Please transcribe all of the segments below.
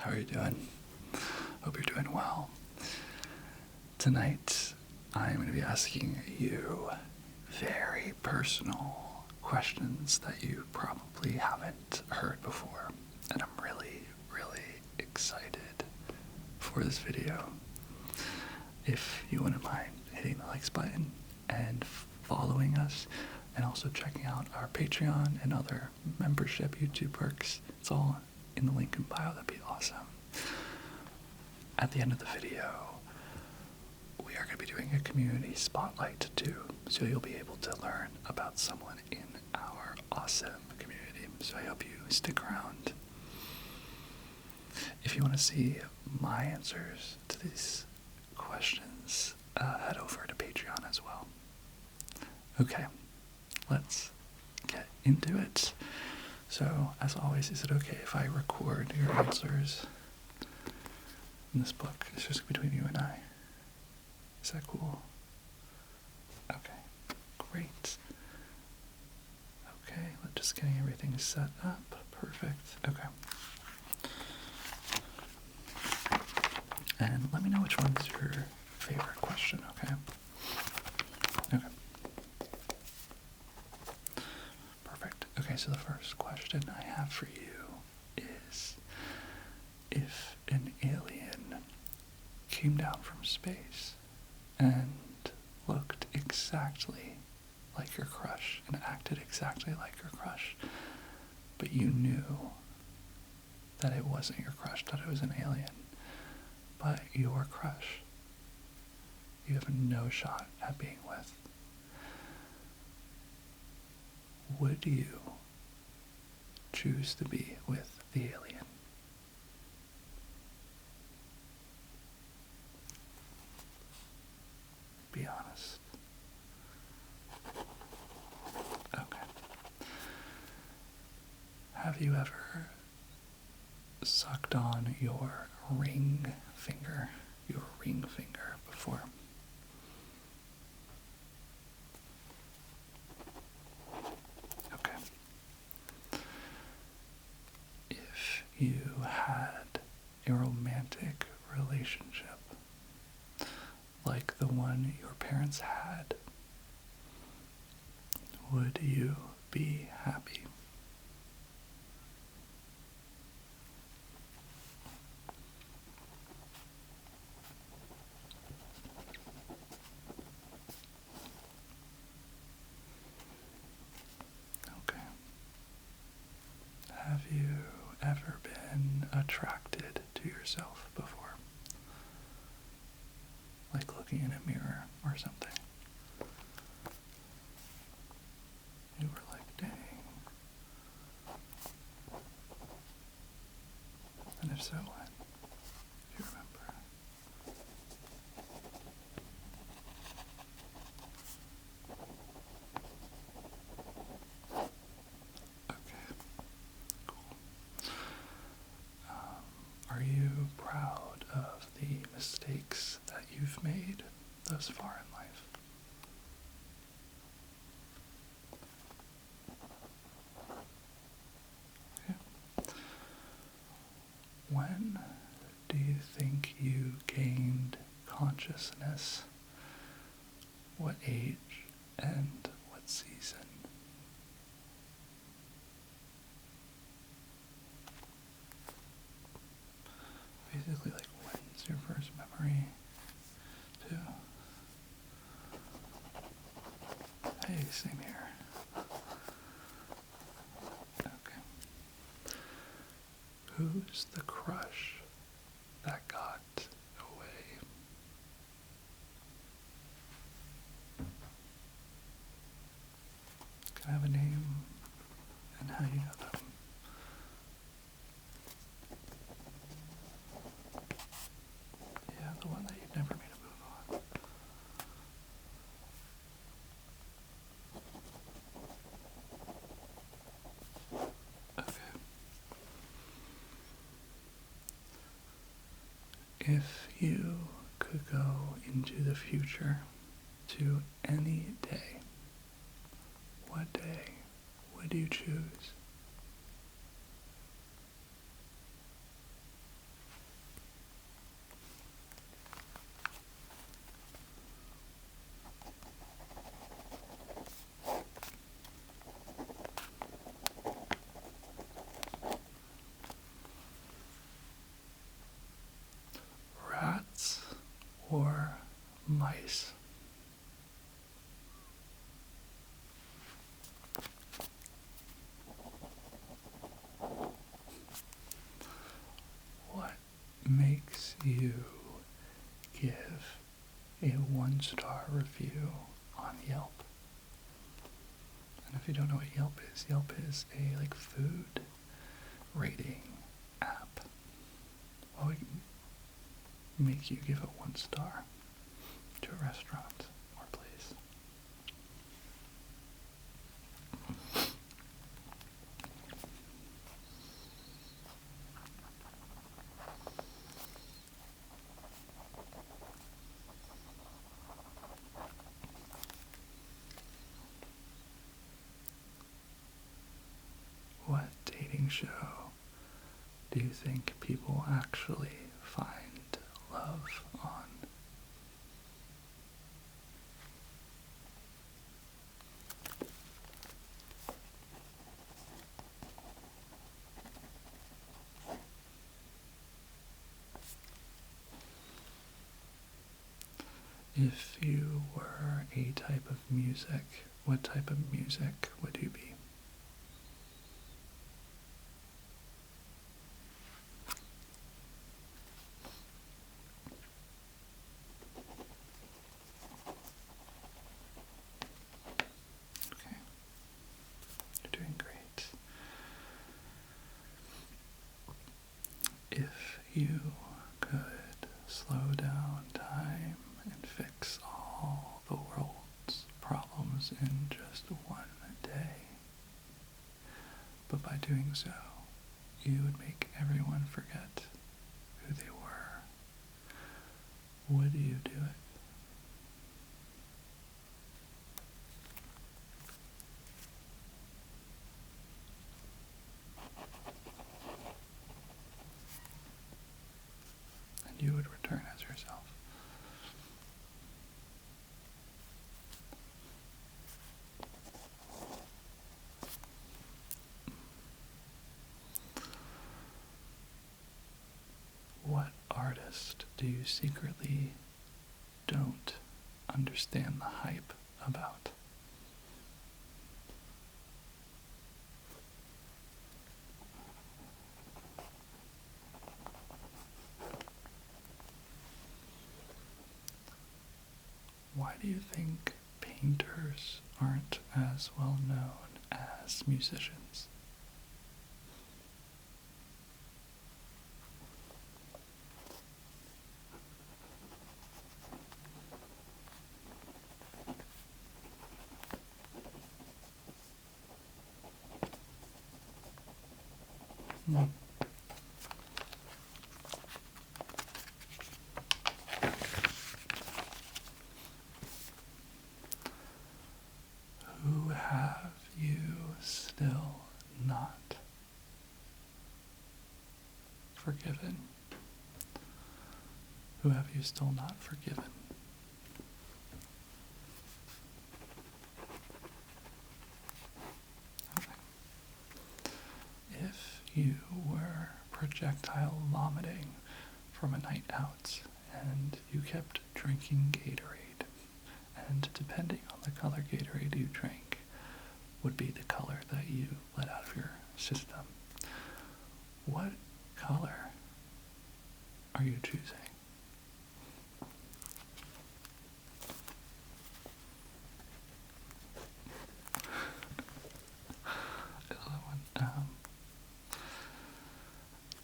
How are you doing? Hope you're doing well. Tonight, I'm going to be asking you very personal questions that you probably haven't heard before. And I'm really, really excited for this video. If you wouldn't mind hitting the likes button and following us, and also checking out our Patreon and other membership YouTube perks. It's all in the link in bio. That'd be awesome. At the end of the video, we are going to be doing a community spotlight too, so you'll be able to learn about someone in our awesome community. So I hope you stick around. If you want to see my answers to these questions, head over to Patreon as well. Okay, let's get into it. So, as always, is it okay if I record your answers in this book? It's just between you and I. Is that cool? Okay, great. Okay, let's just getting everything set up. Perfect. Okay. And let me know which one's your favorite question, okay? Okay. Perfect. Okay, so the first question I have for you is, if an alien came down from space and looked exactly like your crush and acted exactly like your crush, but you knew that it wasn't your crush, that it was an alien, but your crush, you have no shot at being with, would you choose to be with the alien? Be honest. Okay. Have you ever sucked on your ring finger before? Okay. If you had a romantic relationship like the one your parents had, would you be happy? Okay. Have you ever been attracted to yourself before? Like looking in a mirror or something. You were like, dang. And if so, when? If you remember. Okay. Cool. Are you proud of the mistakes that you've made thus far in life? Okay. When do you think you gained consciousness? What age and what season? Basically, like, when's your first memory too? Hey, same here. Okay. Who's the crush that got away? Can I have a name and how you know them? Yeah, the one that you never made a move on. Okay. If you could go into the future to any day, what day would you choose? mice. What makes you give a 1-star review on Yelp? And if you don't know what Yelp is a food rating app. What would make you give it 1 star to a restaurant or place? What dating show do you think people actually find love on? If you were a type of music, what type of music would you be? Okay, you're doing great. If you could slow down time and fix all the world's problems in just one day, but by doing so, you would make everyone forget who they were, would you do it? And you would return as yourself. What artist do you secretly don't understand the hype about? Why do you think painters aren't as well known as musicians? Hmm. Who have you still not forgiven? Who have you still not forgiven? Okay. If you were projectile vomiting from a night out and you kept drinking Gatorade, and depending on the color Gatorade you drank would be the color that you let out of your system, what color are you choosing? Another one.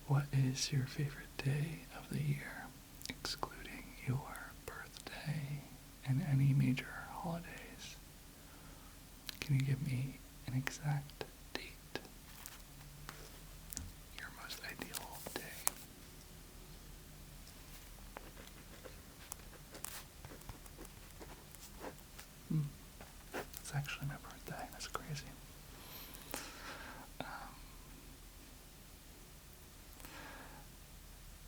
What is your favorite day of the year, excluding your birthday and any major holidays? Can you give me an exact date? Your most ideal day. It's actually my birthday. That's crazy.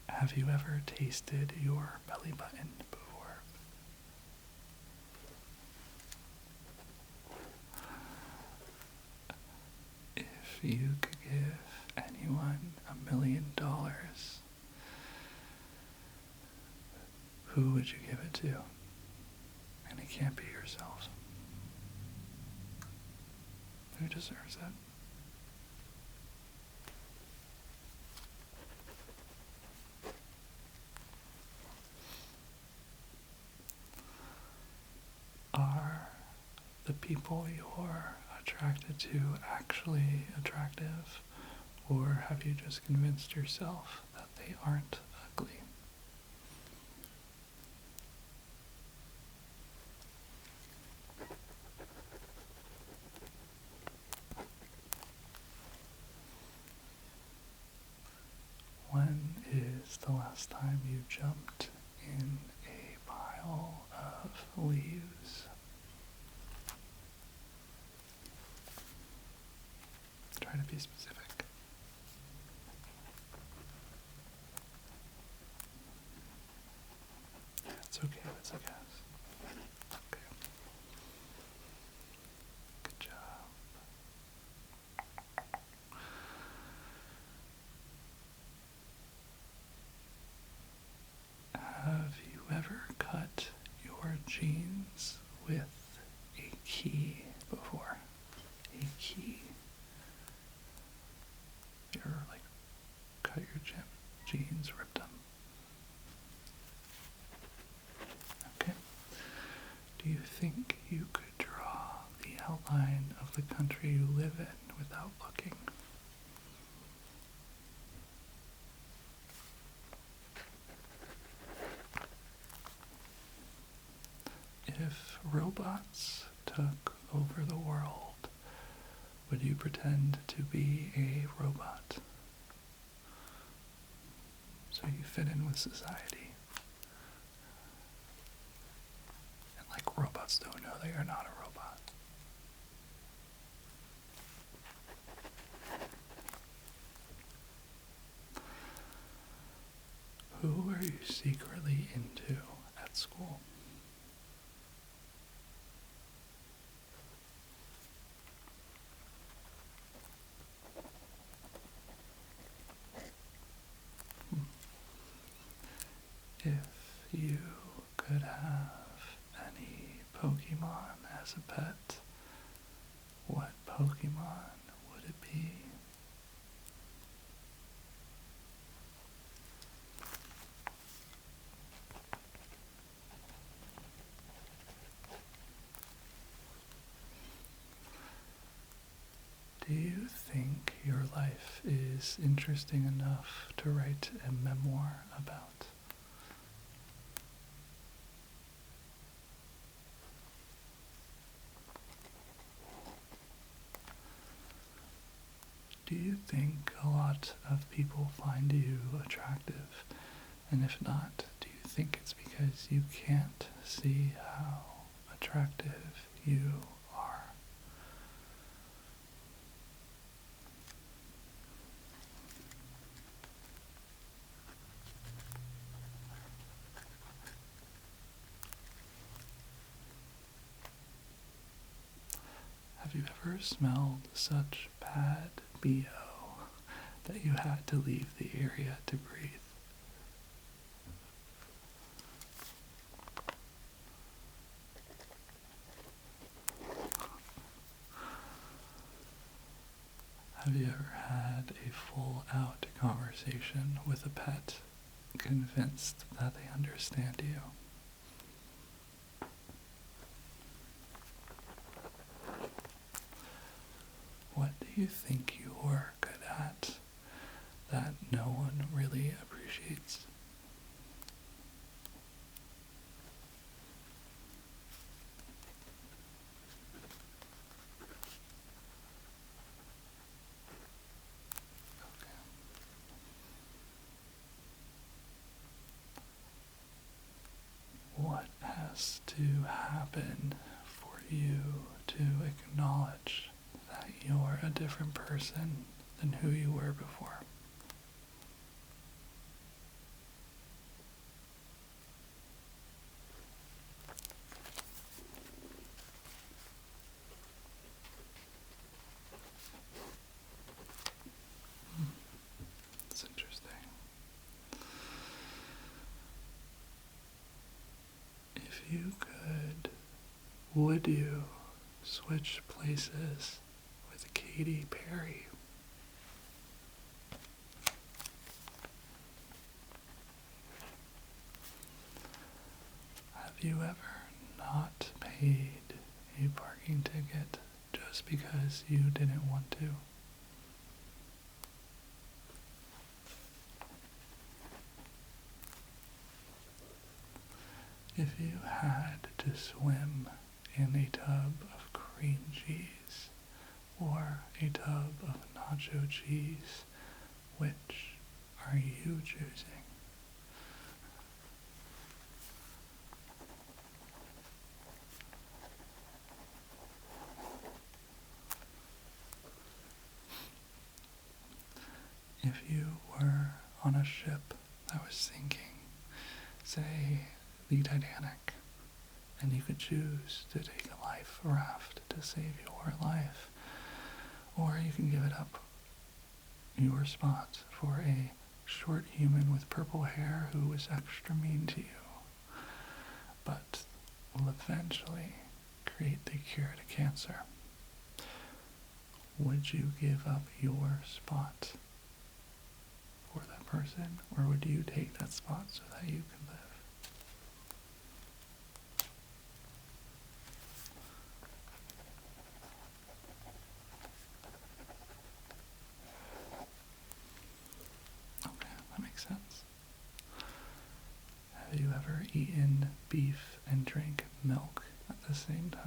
Have you ever tasted your belly button before? If you could give anyone $1 million, who would you give it to? and it can't be yourself. Who deserves it? Are the people you're attracted to actually attractive, or have you just convinced yourself that they aren't ugly? When is the last time you jumped in a pile of leaves? Try to be specific. It's okay, it's a guess. Okay. Good job. Have you ever cut your jeans with a key before? A key. You ever, cut your jeans, ripped them? Okay. Do you think you could draw the outline of the country you live in without looking? If robots took over the world, would you pretend to be a robot? So you fit in with society. And robots don't know they are not a robot. Who are you secretly into at school? If you could have any Pokemon as a pet, what Pokemon would it be? Do you think your life is interesting enough to write a memoir about? Do you think a lot of people find you attractive? And if not, do you think it's because you can't see how attractive you are? Have you ever smelled such bad BO that you had to leave the area to breathe? Have you ever had a full-out conversation with a pet, convinced that they understand you? What do you think you're good at that no one really appreciates? Okay. What has to happen for you to acknowledge that you're a different person than who you were before? It's interesting. If you could would you switch places with Katy Perry? Have you ever not paid a parking ticket just because you didn't want to? If you had to swim in a tub of cream cheese or a tub of nacho cheese, which are you choosing? If you were on a ship that was sinking, say the Titanic, and you could choose to take a life raft to save your life, or you can give it up your spot for a short human with purple hair who was extra mean to you, but will eventually create the cure to cancer. Would you give up your spot for that person, or would you take that spot so that you can live? Okay, that makes sense. Have you ever eaten beef and drank milk at the same time?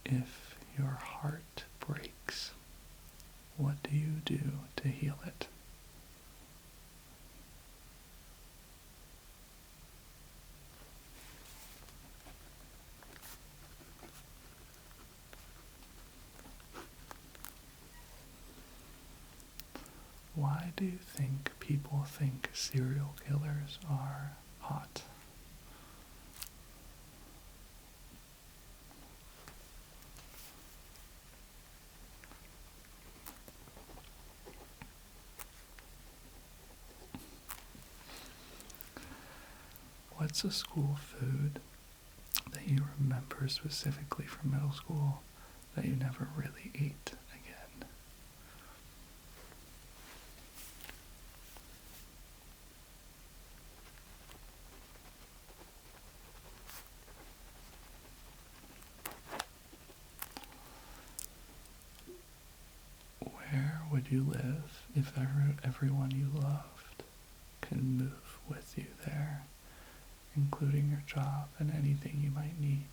If your heart breaks, what do you do to heal it? Why do you think people think serial killers are hot? What's a school food that you remember specifically from middle school that you never really ate again? Where would you live if everyone you loved could move with you there, including your job and anything you might need?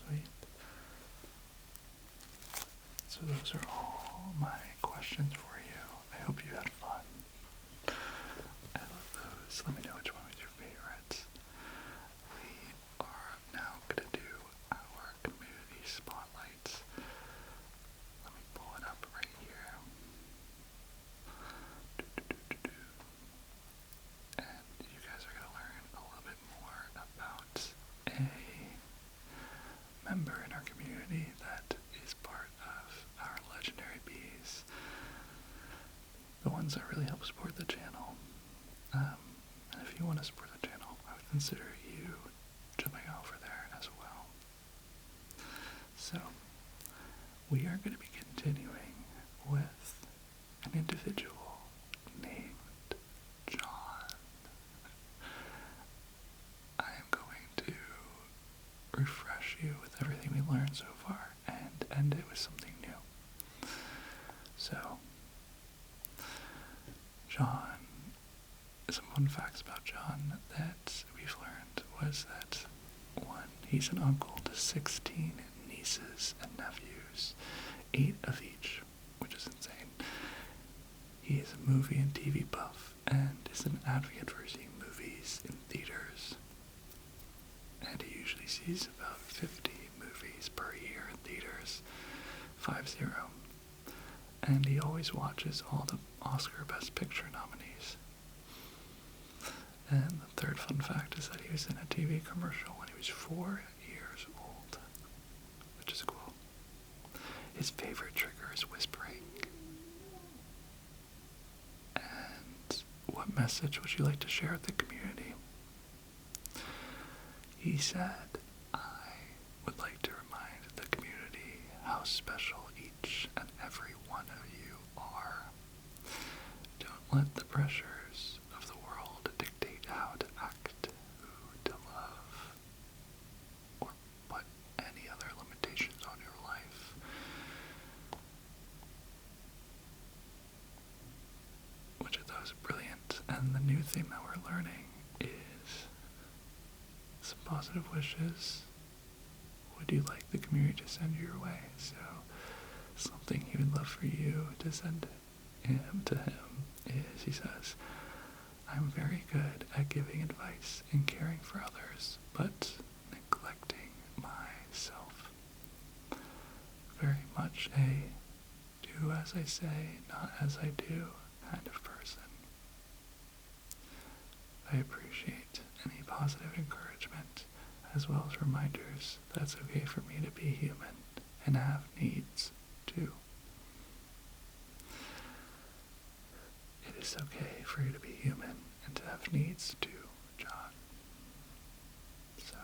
Sweet. So those are all my questions for you. I hope you had fun. I love those. Let me know which one was your favorite. We are now going to do our community spotlight. Let me pull it up right here. And you guys are going to learn a little bit more about a member in our community that is part of our legendary bees. The ones that really help support the channel. And if you want to support the channel, I would consider you jumping over there as well. So, we are going to be continuing with an individual named John. I am going to refresh you with everything we learned so far and end it with something new. So, John, some fun facts about John that we've learned was that, one, he's an uncle to 16 nieces and nephews, 8 of each, which is insane. He is a movie and TV buff and is an advocate for seeing movies in theaters. And he usually sees about 50 movies per year in theaters, 50. And he always watches all the Oscar Best Picture nominees. And the third fun fact is that he was in a TV commercial when he was 4 years old, which is cool. His favorite trigger is whispering. And what message would you like to share with the community? He said, I would like to remind the community how special each and every one of you are. Don't let the pressures of the world dictate how to act, who to love, or put any other limitations on your life. Which of those are brilliant. And the new thing that we're learning is some positive wishes. Would you like the community to send your way? So something he would love for you to send to him is, he says, I'm very good at giving advice and caring for others, but neglecting myself. Very much a do as I say, not as I do kind of person. I appreciate any positive encouragement, as well as reminders that it's okay for me to be human and have needs too. It is okay for you to be human and to have needs too, John. So,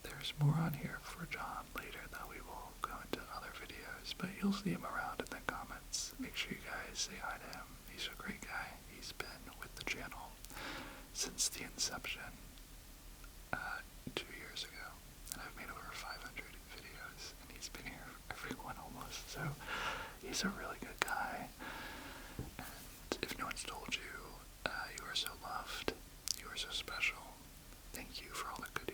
there's more on here for John later that we will go into other videos, but you'll see him around in the comments. Make sure you guys say hi to him. He's a great guy. He's been with the channel since the inception 2 years ago, and I've made over 500 videos, and he's been here for every one almost, so he's a really good guy. And if no one's told you, you are so loved, you are so special. Thank you for all the good